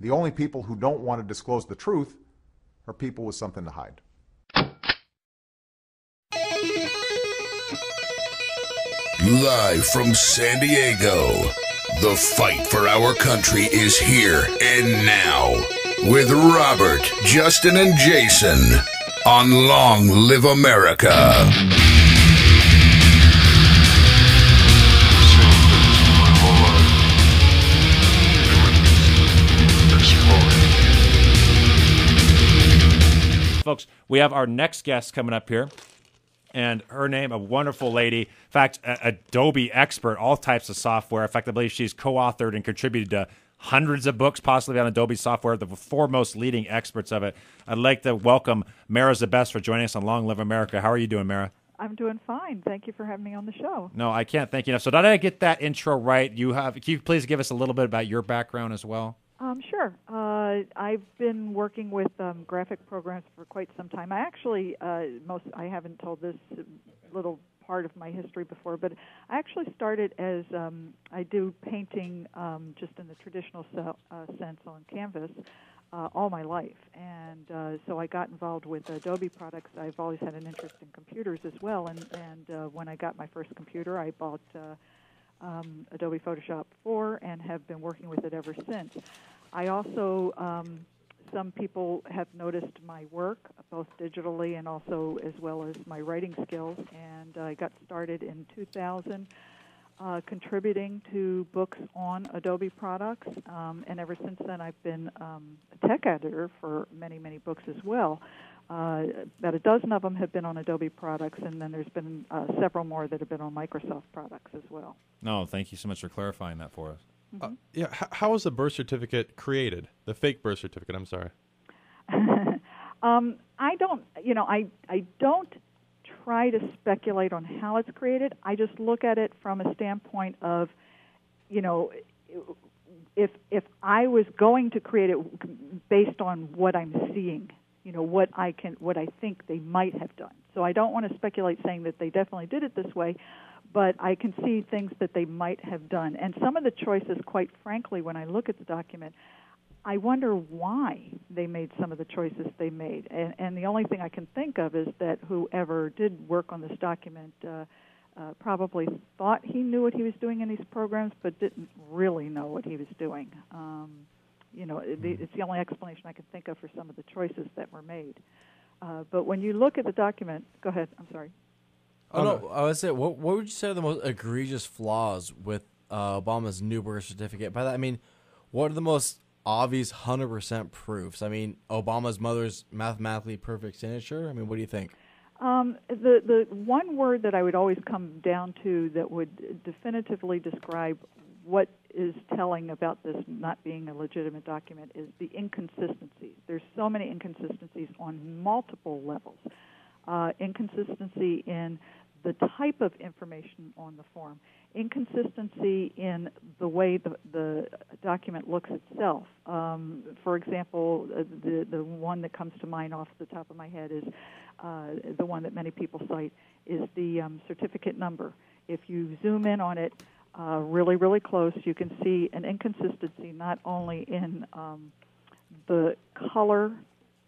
The only people who don't want to disclose the truth are people with something to hide. Live from San Diego, the fight for our country is here and now. With Robert, Justin, and Jason on Long Live America. Folks, we have our next guest coming up here, and her name, a wonderful lady. In fact, Adobe expert, all types of software. In fact, I believe she's co-authored and contributed to hundreds of books, possibly on Adobe software, the foremost leading experts of it. I'd like to welcome Mara Zabest for joining us on Long Live America. How are you doing, Mara? I'm doing fine. Thank you for having me on the show. No, I can't thank you enough. So did I get that intro right? Can you please give us a little bit about your background as well? Sure. I've been working with graphic programs for quite some time. I actually, I haven't told this little part of my history before, but I actually started as I do painting just in the traditional sense on canvas all my life. And so I got involved with Adobe products. I've always had an interest in computers as well. And when I got my first computer, I bought Adobe Photoshop 4 and have been working with it ever since. I also, some people have noticed my work, both digitally and also as well as my writing skills, and I got started in 2000 contributing to books on Adobe products, and ever since then I've been a tech editor for many, many books as well. About a dozen of them have been on Adobe products, and then there's been several more that have been on Microsoft products as well. No, thank you so much for clarifying that for us. Yeah, how was the birth certificate created? The fake birth certificate, I'm sorry. I don't try to speculate on how it's created. I just look at it from a standpoint of, if I was going to create it based on what I'm seeing, what I think they might have done. So I don't want to speculate saying that they definitely did it this way, but I can see things that they might have done. And some of the choices, quite frankly, when I look at the document, I wonder why they made some of the choices they made. And the only thing I can think of is that whoever did work on this document probably thought he knew what he was doing in these programs, but didn't really know what he was doing. It's the only explanation I can think of for some of the choices that were made. But when you look at the document, go ahead, I'm sorry. Oh, no, I would say, what would you say are the most egregious flaws with Obama's new birth certificate? By that, I mean, what are the most obvious 100% proofs? I mean, Obama's mother's mathematically perfect signature? I mean, what do you think? The one word that I would always come down to that would definitively describe what is telling about this not being a legitimate document is the inconsistencies. There's so many inconsistencies on multiple levels. Inconsistency in the type of information on the form, inconsistency in the way the document looks itself. For example, the one that comes to mind off the top of my head is the one that many people cite is the certificate number. If you zoom in on it really, really close, you can see an inconsistency not only in the color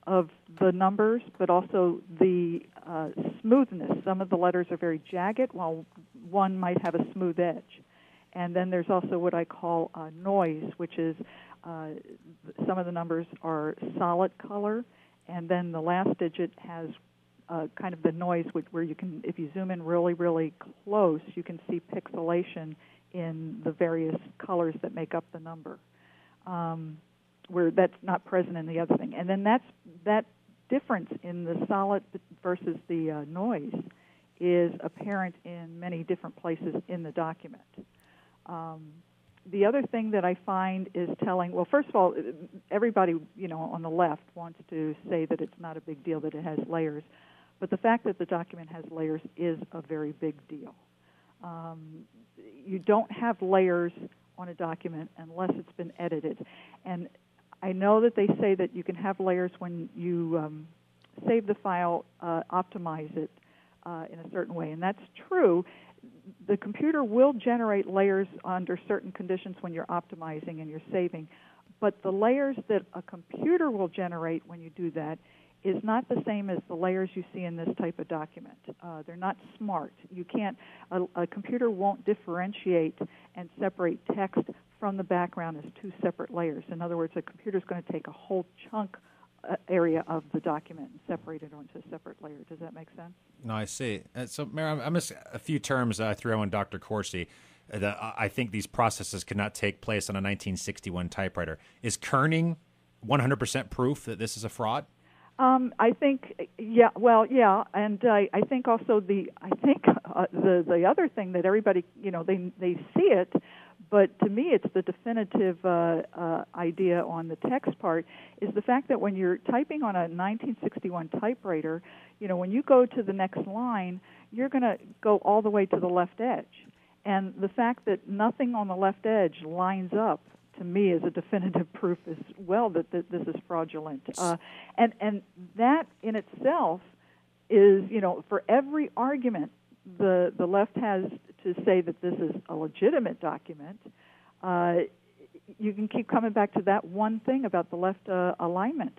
of the numbers, but also the smoothness. Some of the letters are very jagged, while one might have a smooth edge. And then there's also what I call noise, which is some of the numbers are solid color, and then the last digit has kind of the noise where you can, if you zoom in really, really close, you can see pixelation in the various colors that make up the number. Where that's not present in the other thing. And then that difference in the solid versus the noise is apparent in many different places in the document. The other thing that I find is telling, well, first of all, everybody, on the left wants to say that it's not a big deal that it has layers, but the fact that the document has layers is a very big deal. You don't have layers on a document unless it's been edited. And I know that they say that you can have layers when you save the file, optimize it in a certain way, and that's true. The computer will generate layers under certain conditions when you're optimizing and you're saving, But the layers that a computer will generate when you do that is not the same as the layers you see in this type of document. They're not smart. You can't. A computer won't differentiate and separate text from the background as two separate layers. In other words, a computer is going to take a whole chunk area of the document and separate it onto a separate layer. Does that make sense? No, I see. So, Mary, I missed a few terms I threw on Dr. Corsi. I think these processes could not take place on a 1961 typewriter. Is kerning 100% proof that this is a fraud? I think, yeah. Well, yeah, and I think also the other thing that everybody, they see it, but to me it's the definitive idea on the text part is the fact that when you're typing on a 1961 typewriter, when you go to the next line, you're going to go all the way to the left edge. And the fact that nothing on the left edge lines up, to me, is a definitive proof as well that this is fraudulent. And that in itself is, for every argument the left has to say that this is a legitimate document, you can keep coming back to that one thing about the left alignment.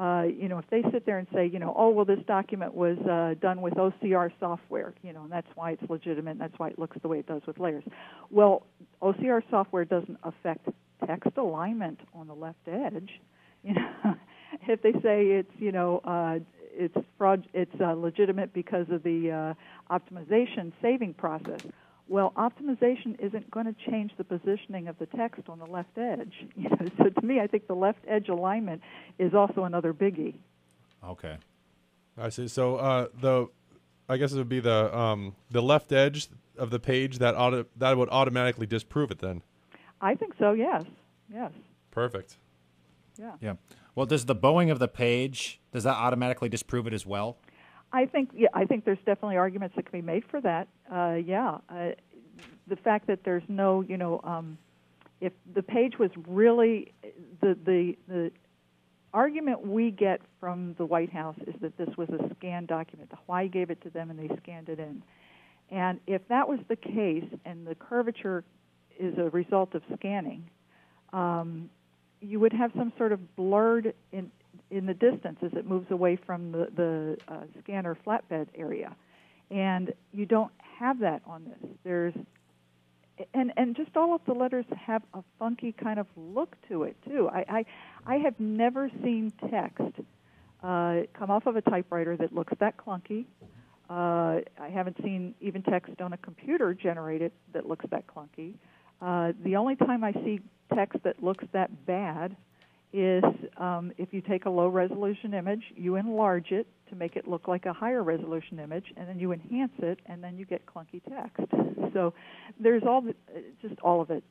If they sit there and say, oh, well, this document was done with OCR software, and that's why it's legitimate, and that's why it looks the way it does with layers. Well, OCR software doesn't affect text alignment on the left edge. If they say it's legitimate because of the optimization saving process. Well, optimization isn't going to change the positioning of the text on the left edge. So to me, I think the left edge alignment is also another biggie. Okay. I see. So I guess it would be the left edge of the page that would automatically disprove it then. I think so. Yes. Yes. Perfect. Yeah. Yeah. Well, does the bowing of the page, does that automatically disprove it as well? I think there's definitely arguments that can be made for that. The fact that there's no, if the page was really the argument we get from the White House is that this was a scanned document. Hawaii gave it to them and they scanned it in. And if that was the case and the curvature is a result of scanning, you would have some sort of blurred in the distance as it moves away from the scanner flatbed area. And you don't have that on this. There's and just all of the letters have a funky kind of look to it, too. I have never seen text come off of a typewriter that looks that clunky. I haven't seen even text on a computer generated that looks that clunky. The only time I see text that looks that bad is if you take a low-resolution image, you enlarge it to make it look like a higher-resolution image, and then you enhance it, and then you get clunky text. So there's just all of it.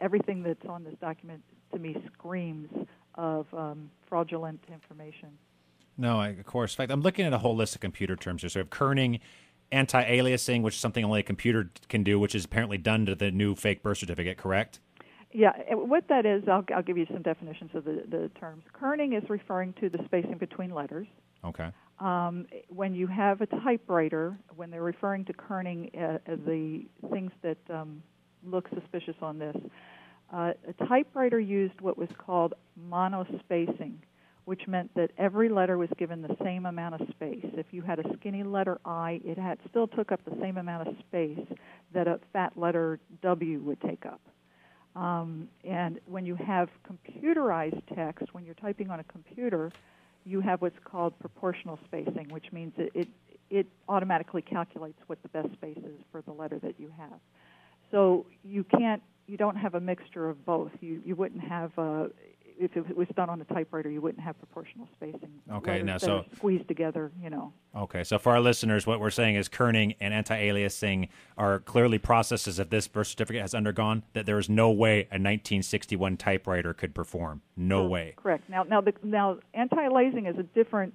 Everything that's on this document, to me, screams of fraudulent information. No, of course. In fact, I'm looking at a whole list of computer terms here. So we have kerning, anti-aliasing, which is something only a computer can do, which is apparently done to the new fake birth certificate, correct? Yeah, what that is, I'll give you some definitions of the terms. Kerning is referring to the spacing between letters. Okay. When you have a typewriter, when they're referring to kerning as the things that look suspicious on this, a typewriter used what was called monospacing, which meant that every letter was given the same amount of space. If you had a skinny letter I, it still took up the same amount of space that a fat letter W would take up. And when you have computerized text, when you're typing on a computer, you have what's called proportional spacing, which means it automatically calculates what the best space is for the letter that you have. So you don't have a mixture of both. You wouldn't have, if it was done on a typewriter, you wouldn't have proportional spacing. Okay, now so squeezed together, Okay, so for our listeners, what we're saying is kerning and anti-aliasing are clearly processes that this birth certificate has undergone that there is no way a 1961 typewriter could perform. No way. Correct. Now anti-aliasing is a different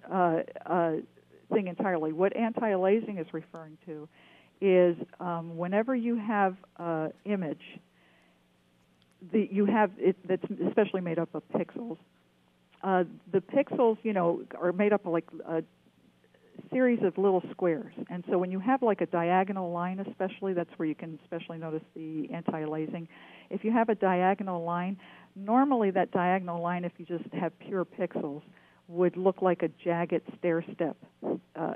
thing entirely. What anti-aliasing is referring to is whenever you have an image, you have it that's especially made up of pixels. The pixels, are made up of like a series of little squares. And so when you have like a diagonal line especially, that's where you can especially notice the anti-aliasing. if you have a diagonal line, normally that diagonal line, if you just have pure pixels, would look like a jagged stair step,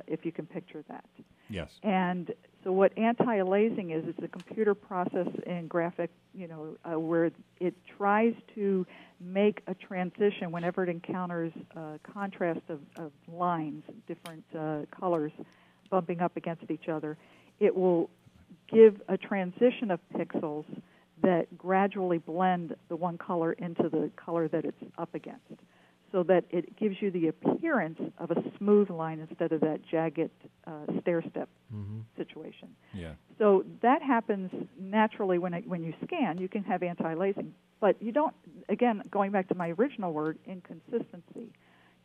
if you can picture that. Yes. And so what anti-aliasing is, it's a computer process in graphic, where it tries to make a transition whenever it encounters contrast of lines, different colors bumping up against each other. It will give a transition of pixels that gradually blend the one color into the color that it's up against, so that it gives you the appearance of a smooth line instead of that jagged stair-step situation. Yeah. So that happens naturally when you scan. You can have anti-aliasing, but you don't, again, going back to my original word, inconsistency.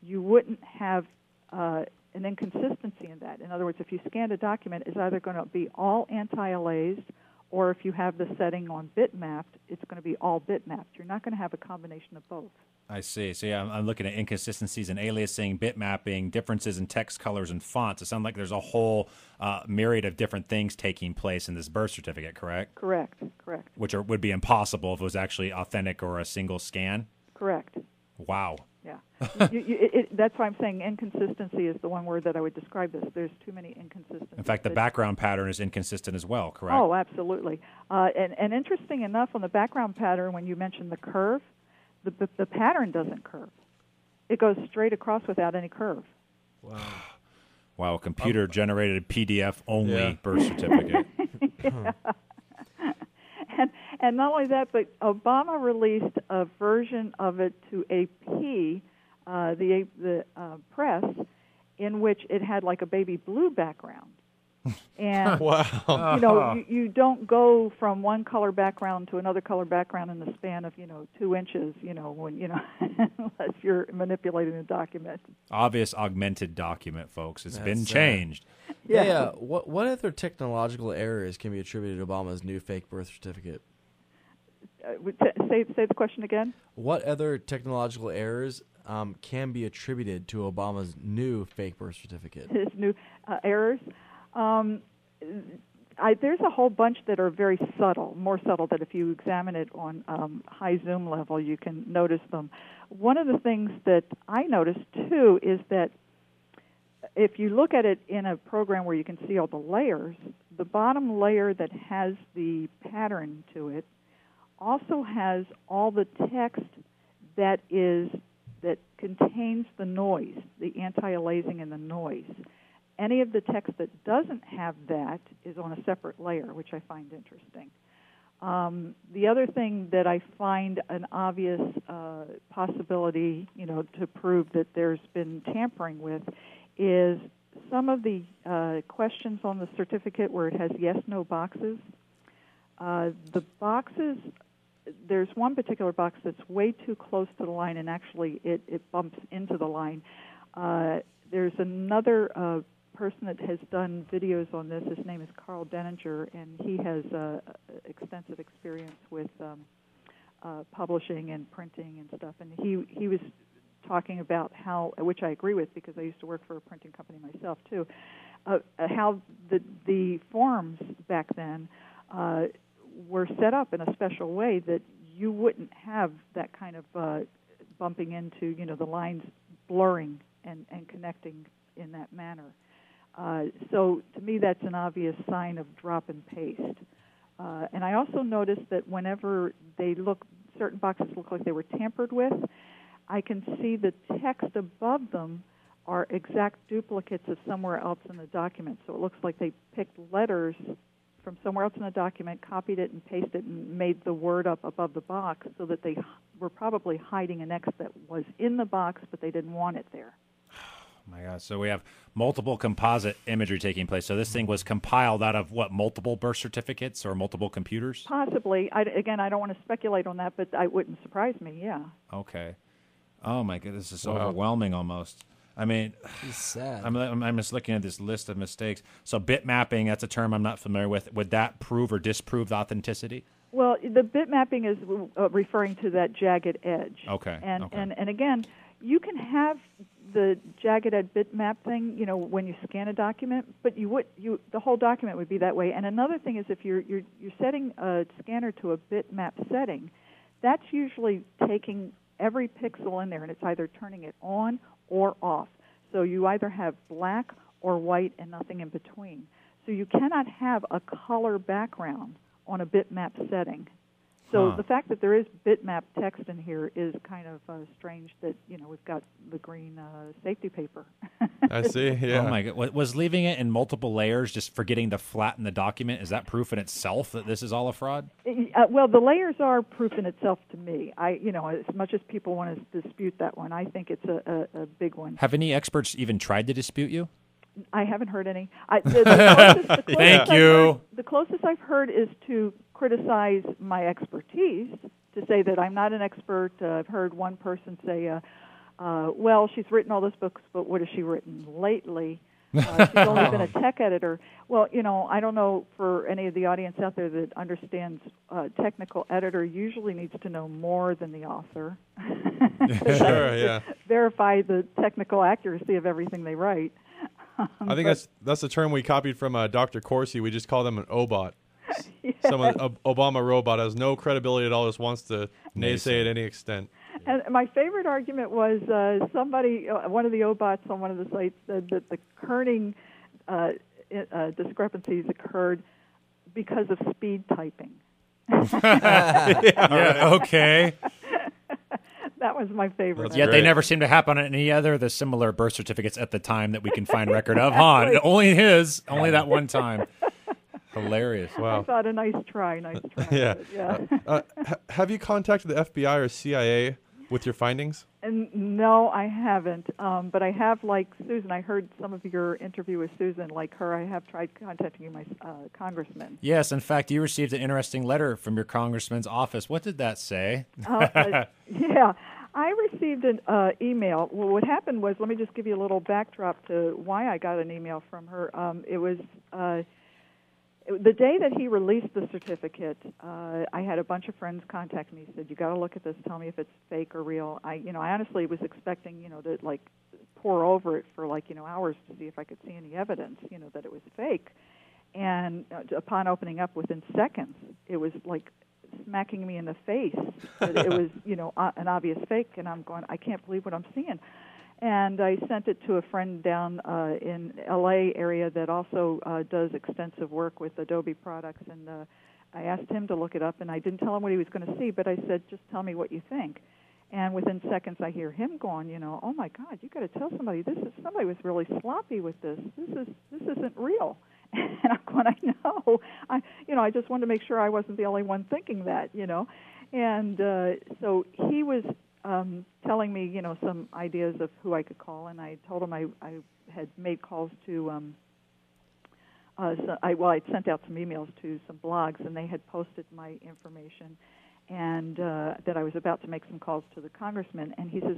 You wouldn't have an inconsistency in that. In other words, if you scanned a document, it's either going to be all anti-aliased, or if you have the setting on bitmapped, it's going to be all bitmapped. You're not going to have a combination of both. I see. So yeah, I'm looking at inconsistencies in aliasing, bitmapping, differences in text colors and fonts. It sounds like there's a whole myriad of different things taking place in this birth certificate, correct? Correct. Which would be impossible if it was actually authentic or a single scan? Correct. Wow. Yeah. That's why I'm saying inconsistency is the one word that I would describe this. There's too many inconsistencies. In fact, the background pattern is inconsistent as well, correct? Oh, absolutely. And interesting enough, on the background pattern, when you mentioned the curve, the pattern doesn't curve. It goes straight across without any curve. Wow. Wow, computer-generated PDF-only Yeah. birth certificate. Yeah. And not only that, but Obama released a version of it to AP, the press, in which it had like a baby blue background. And Wow. you don't go from one color background to another color background in the span of 2 inches. When unless you're manipulating a document. Obvious augmented document, folks. It's been That's, changed. Yeah. What other technological errors can be attributed to Obama's new fake birth certificate? Say the question again. What other technological errors can be attributed to Obama's new fake birth certificate? His new errors. There's a whole bunch that are very subtle, more subtle, that if you examine it on high zoom level, you can notice them. One of the things that I noticed, too, is that if you look at it in a program where you can see all the layers, the bottom layer that has the pattern to it also has all the text that contains the noise, the anti-aliasing and the noise. Any of the text that doesn't have that is on a separate layer, which I find interesting. The other thing that I find an obvious possibility, to prove that there's been tampering with, is some of the questions on the certificate where it has yes/no boxes. The boxes, there's one particular box that's way too close to the line, and actually it bumps into the line. There's another person that has done videos on this. His name is Carl Denninger, and he has extensive experience with publishing and printing and stuff. And he was talking about how, which I agree with because I used to work for a printing company myself too, how the forms back then were set up in a special way that you wouldn't have that kind of bumping into, the lines blurring and connecting in that manner. So to me, that's an obvious sign of drop and paste. And I also noticed that whenever certain boxes look like they were tampered with, I can see the text above them are exact duplicates of somewhere else in the document. So it looks like they picked letters from somewhere else in the document, copied it and pasted it, and made the word up above the box, so that they were probably hiding an X that was in the box, but they didn't want it there. My God. So we have multiple composite imagery taking place. So this thing was compiled out of multiple birth certificates or multiple computers? Possibly. I don't want to speculate on that, but it wouldn't surprise me, yeah. Okay. Oh, my goodness. This is overwhelming almost. I mean, It's sad. I'm just looking at this list of mistakes. So bit mapping, that's a term I'm not familiar with. Would that prove or disprove the authenticity? Well, the bit mapping is referring to that jagged edge. Okay. And again, you can have the jagged edge bitmap thing, when you scan a document, but the whole document would be that way. And another thing is if you're setting a scanner to a bitmap setting, that's usually taking every pixel in there, and it's either turning it on or off. So you either have black or white and nothing in between. So you cannot have a color background on a bitmap setting. So the fact that there is bitmap text in here is kind of strange that, we've got the green safety paper. I see, yeah. Oh, my God. Was leaving it in multiple layers, just forgetting to flatten the document, is that proof in itself that this is all a fraud? Well, the layers are proof in itself to me. As much as people want to dispute that one, I think it's a big one. Have any experts even tried to dispute you? I haven't heard any. The Thank you. The closest I've heard is to criticize my expertise, to say that I'm not an expert. I've heard one person say, well, she's written all those books, but what has she written lately? She's only been a tech editor. Well, I don't know for any of the audience out there that understands technical editor usually needs to know more than the author. Sure, yeah. Verify the technical accuracy of everything they write. I think that's the term we copied from Dr. Corsi. We just call them an OBOT. Yeah. Someone, Obama robot, has no credibility at all, just wants to naysay at any extent. And my favorite argument was somebody, one of the OBOTs on one of the sites said that the kerning discrepancies occurred because of speed typing. Yeah, okay. That was my favorite. Yet they never seem to happen on any other of the similar birth certificates at the time that we can find record of. Exactly. Only his, only that one time. Hilarious. Wow. I thought a nice try. Yeah. Have you contacted the FBI or CIA with your findings? And no, I haven't. But I have, like Susan, I heard some of your interview with Susan. Like her, I have tried contacting my congressman. Yes, in fact, you received an interesting letter from your congressman's office. What did that say? Yeah, I received an email. Well, what happened was, let me just give you a little backdrop to why I got an email from her. It was the day that he released the certificate. I had a bunch of friends contact me. Said, "You got to look at this. Tell me if it's fake or real." I honestly was expecting, to like pour over it for hours to see if I could see any evidence, that it was fake. And upon opening up, within seconds, it was like smacking me in the face that it was, an obvious fake. And I'm going, I can't believe what I'm seeing. And I sent it to a friend down in L.A. area that also does extensive work with Adobe products. And I asked him to look it up, and I didn't tell him what he was going to see, but I said, just tell me what you think. And within seconds, I hear him going, oh my God, you got to tell somebody. Somebody was really sloppy with this. This isn't real. And I'm going, I know. I just wanted to make sure I wasn't the only one thinking that, And so he was telling me, some ideas of who I could call, and I told him I had made calls to. I'd sent out some emails to some blogs, and they had posted my information, and that I was about to make some calls to the congressman. And he says,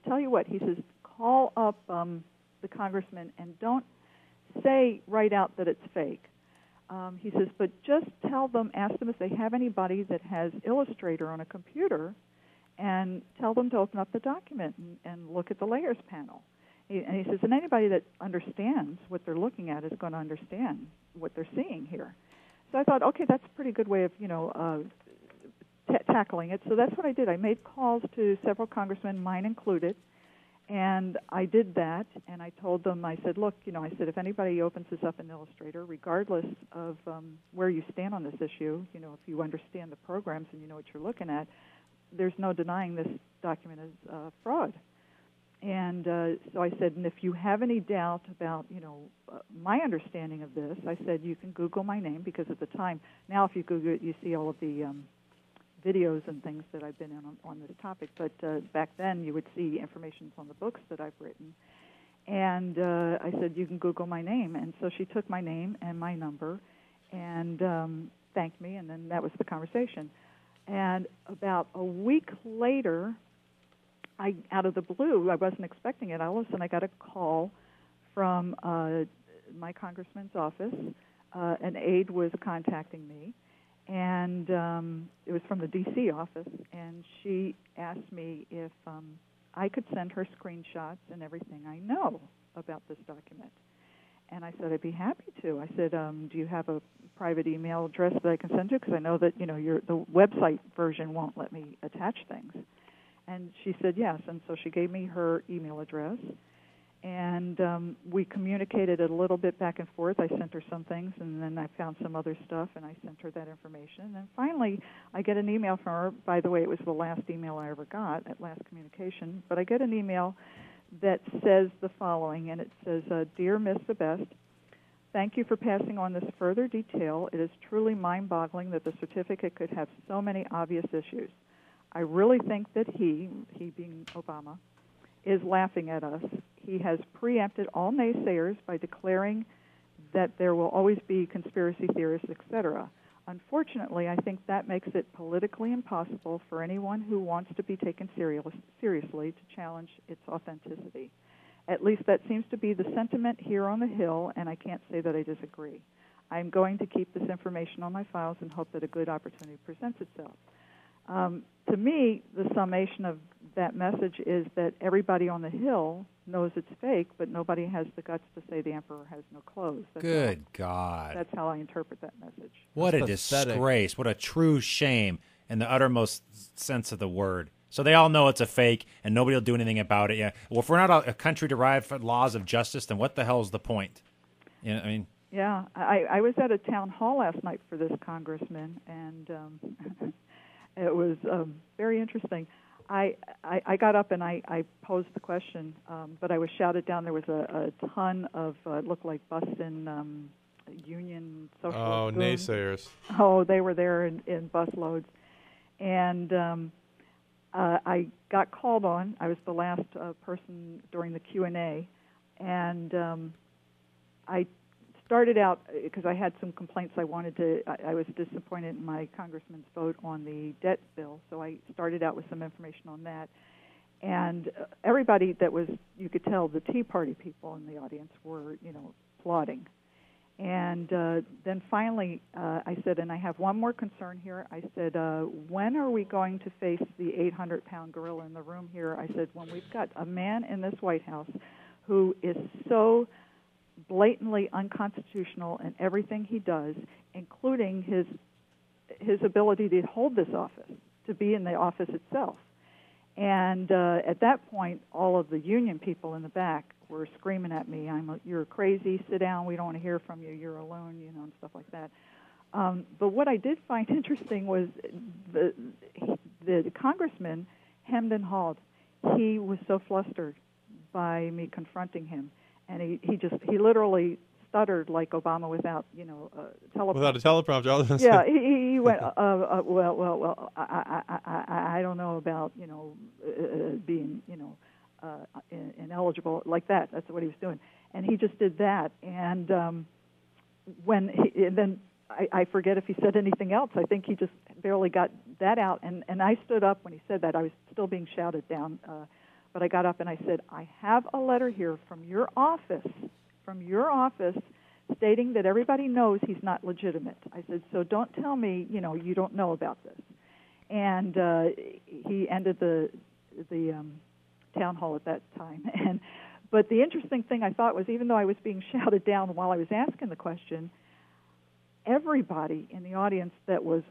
tell you what, he says, call up the congressman and don't say right out that it's fake. He says, but just tell them, ask them if they have anybody that has Illustrator on a computer, and tell them to open up the document and look at the layers panel. And he says, and anybody that understands what they're looking at is going to understand what they're seeing here. So I thought, okay, that's a pretty good way of, tackling it. So that's what I did. I made calls to several congressmen, mine included, and I did that. And I told them, I said, look, I said, if anybody opens this up in Illustrator, regardless of where you stand on this issue, if you understand the programs and you know what you're looking at, there's no denying this document is fraud. And so I said, and if you have any doubt about, my understanding of this, I said, you can Google my name, because at the time, now if you Google it, you see all of the videos and things that I've been in on this topic. But back then, you would see information on the books that I've written. And I said, you can Google my name. And so she took my name and my number and thanked me, and then that was the conversation. And about a week later, out of the blue, I wasn't expecting it. All of a sudden, I got a call from my congressman's office. An aide was contacting me, and it was from the D.C. office, and she asked me if I could send her screenshots and everything I know about this document. And I said, I'd be happy to. I said, do you have a private email address that I can send to? Because I know that, the website version won't let me attach things. And she said yes. And so she gave me her email address. And we communicated a little bit back and forth. I sent her some things, and then I found some other stuff, and I sent her that information. And then finally, I get an email from her. By the way, it was the last email I ever got, at last communication. But I get an email that says the following, and it says, Dear Miss the Best, thank you for passing on this further detail. It is truly mind-boggling that the certificate could have so many obvious issues. I really think that he being Obama, is laughing at us. He has preempted all naysayers by declaring that there will always be conspiracy theorists, etc. Unfortunately, I think that makes it politically impossible for anyone who wants to be taken seriously to challenge its authenticity. At least that seems to be the sentiment here on the Hill, and I can't say that I disagree. I'm going to keep this information on my files and hope that a good opportunity presents itself. To me, the summation of that message is that everybody on the Hill knows it's fake, but nobody has the guts to say the emperor has no clothes. Good God. That's how I interpret that message. What a That's pathetic. disgrace. What a true shame in the uttermost sense of the word. So they all know it's a fake, and nobody will do anything about it. Yeah. Well, if we're not a country derived from laws of justice, then what the hell is the point? I mean... Yeah, I was at a town hall last night for this congressman, and it was very interesting. I got up and I posed the question, but I was shouted down. There was a ton of, it looked like Boston union social goons. Naysayers. Oh, they were there in busloads. And I got called on. I was the last person during the Q&A, and I started out because I had some complaints. I was disappointed in my congressman's vote on the debt bill, so I started out with some information on that. And everybody that was, you could tell the Tea Party people in the audience were, applauding. And then finally I said, and I have one more concern here. I said, when are we going to face the 800-pound gorilla in the room here? I said, when we've got a man in this White House who is so blatantly unconstitutional in everything he does, including his ability to hold this office, to be in the office itself. And at that point, all of the union people in the back were screaming at me, "You're crazy, sit down, we don't want to hear from you, you're alone," and stuff like that. But what I did find interesting was the congressman hemmed and hawed. He was so flustered by me confronting him. And he literally stuttered like Obama without, a teleprompter. Without a teleprompter. I was gonna Yeah, say. he went, well, I don't know about, being, ineligible like that. That's what he was doing. And he just did that. And then I forget if he said anything else. I think he just barely got that out. And I stood up when he said that. I was still being shouted down. But I got up and I said, I have a letter here from your office, stating that everybody knows he's not legitimate. I said, so don't tell me, you don't know about this. And he ended the town hall at that time. But the interesting thing I thought was, even though I was being shouted down while I was asking the question, everybody in the audience that was,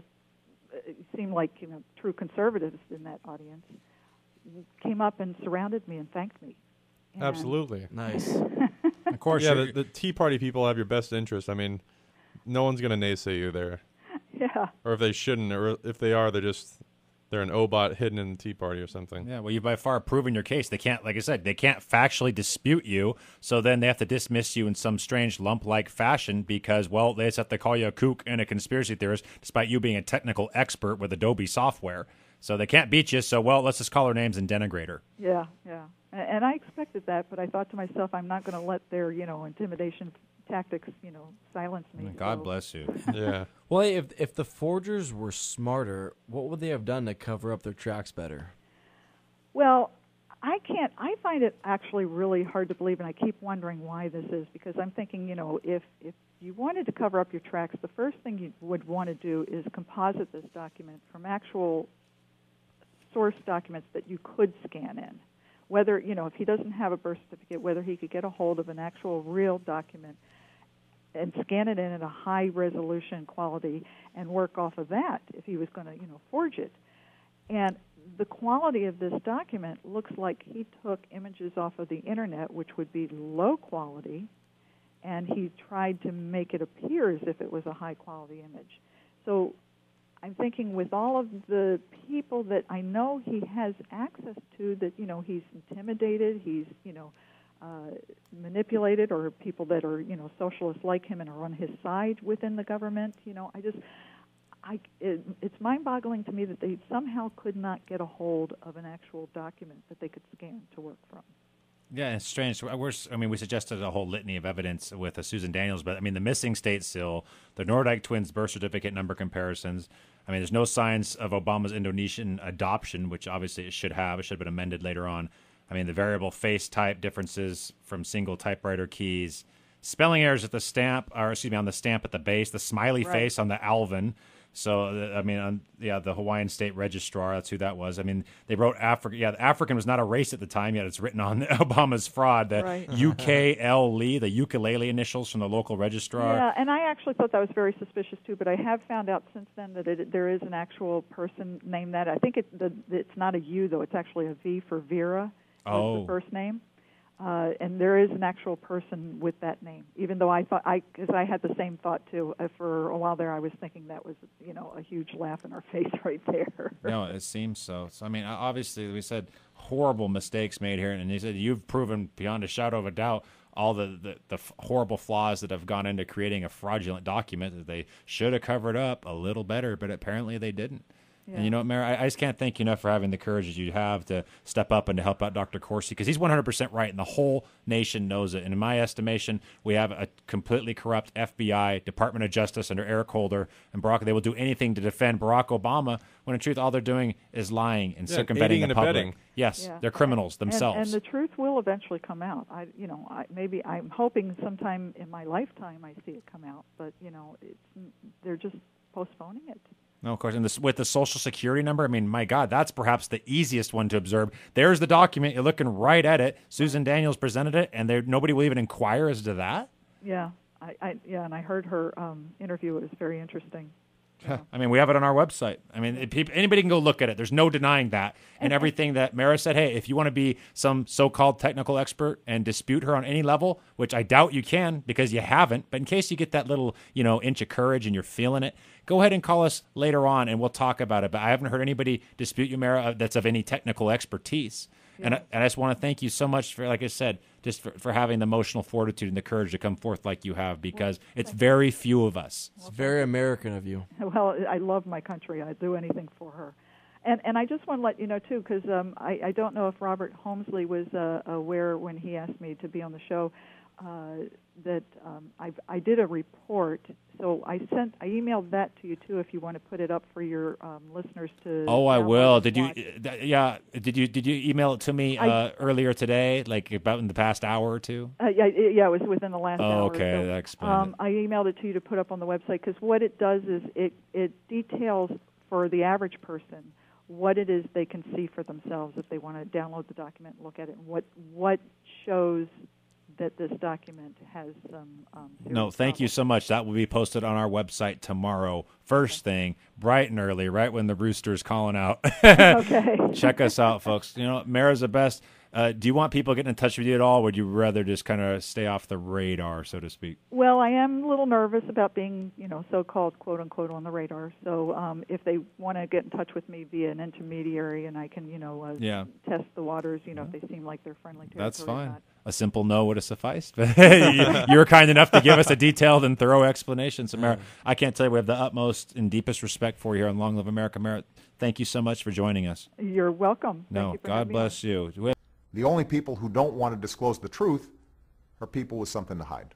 seemed like, true conservatives in that audience, came up and surrounded me and thanked me. And Absolutely. Nice. Of course, Yeah, the Tea Party people have your best interest. I mean, no one's going to naysay you there. Yeah. Or if they shouldn't, or if they are, they're an OBOT hidden in the Tea Party or something. Yeah, well, you've by far proven your case. They can't, like I said, they can't factually dispute you, so then they have to dismiss you in some strange lump-like fashion because, well, they just have to call you a kook and a conspiracy theorist despite you being a technical expert with Adobe software. So they can't beat you, so, well, let's just call her names and denigrate her. Yeah. And I expected that, but I thought to myself, I'm not going to let their, intimidation tactics, silence me. God bless you. Yeah. Well, if the forgers were smarter, what would they have done to cover up their tracks better? Well, I find it actually really hard to believe, and I keep wondering why this is, because I'm thinking, if you wanted to cover up your tracks, the first thing you would want to do is composite this document from actual source documents that you could scan in. whether, if he doesn't have a birth certificate, whether he could get a hold of an actual real document and scan it in at a high resolution quality and work off of that if he was going to, forge it. And the quality of this document looks like he took images off of the internet, which would be low quality, and he tried to make it appear as if it was a high quality image. So I'm thinking with all of the people that I know he has access to, that, he's intimidated, he's, manipulated, or people that are, socialists like him and are on his side within the government, it's mind-boggling to me that they somehow could not get a hold of an actual document that they could scan to work from. Yeah, it's strange. We suggested a whole litany of evidence with Susan Daniels, but the missing state seal, the Nordyke twins' birth certificate number comparisons. There's no signs of Obama's Indonesian adoption, which obviously it should have. It should have been amended later on. The variable face type differences from single typewriter keys, spelling errors at the stamp, on the stamp at the base, the smiley face on the Alvin. So, the Hawaiian State Registrar, that's who that was. They wrote Africa. Yeah, African was not a race at the time, yet it's written on Obama's fraud. The UKLE, the ukulele initials from the local registrar. Yeah, and I actually thought that was very suspicious, too, but I have found out since then that there is an actual person named that. I think it's not a U, though. It's actually a V for Vera. The first name. And there is an actual person with that name, even though because I had the same thought too. For a while there, I was thinking that was, a huge laugh in our face right there. No, it seems so. So, obviously, we said horrible mistakes made here, and he said you've proven beyond a shadow of a doubt all the horrible flaws that have gone into creating a fraudulent document that they should have covered up a little better, but apparently they didn't. Yeah. And you know what, Mayor, I just can't thank you enough for having the courage that you have to step up and to help out Dr. Corsi, because he's 100% right, and the whole nation knows it. And in my estimation, we have a completely corrupt FBI, Department of Justice under Eric Holder and Barack. They will do anything to defend Barack Obama, when in truth all they're doing is lying and circumventing the public. Abetting. Yes, they're criminals themselves. And the truth will eventually come out. Maybe I'm hoping sometime in my lifetime I see it come out, but they're just postponing it. No, of course. And with the Social Security number, my God, that's perhaps the easiest one to observe. There's the document. You're looking right at it. Susan Daniels presented it, and nobody will even inquire as to that? Yeah. And I heard her interview. It was very interesting. Yeah. We have it on our website. Anybody can go look at it. There's no denying that. And everything that Mara said, hey, if you want to be some so-called technical expert and dispute her on any level, which I doubt you can because you haven't, but in case you get that little, inch of courage and you're feeling it, go ahead and call us later on and we'll talk about it. But I haven't heard anybody dispute you, Mara, that's of any technical expertise. Yeah. And I just want to thank you so much for, like I said, just for having the emotional fortitude and the courage to come forth like you have, because it's very few of us. It's very American of you. Well, I love my country. I'd do anything for her. And I just want to let you know, too, because I don't know if Robert Holmesley was aware when he asked me to be on the show, that I did a report. So I emailed that to you too. If you want to put it up for your listeners to. Oh, I will. Did you? Did you email it to me earlier today, like about in the past hour or two? It was within the last hour. Okay, so, that explains it. I emailed it to you to put up on the website, because what it does is it details for the average person what it is they can see for themselves if they want to download the document and look at it, and what shows that this document has some No, thank you so much. That will be posted on our website tomorrow, first thing, bright and early, right when the rooster's calling out. Okay. Check us out, folks. Mara's the best. Do you want people getting in touch with you at all, or would you rather just kind of stay off the radar, so to speak? Well, I am a little nervous about being, so-called, quote-unquote, on the radar. So if they want to get in touch with me via an intermediary and I can, test the waters, if they seem like they're friendly territory. That's fine. A simple no would have sufficed. You were kind enough to give us a detailed and thorough explanation. So, Mara, I can't tell you, we have the utmost and deepest respect for you here on Long Live America. Mara, thank you so much for joining us. You're welcome. No, God bless you. The only people who don't want to disclose the truth are people with something to hide.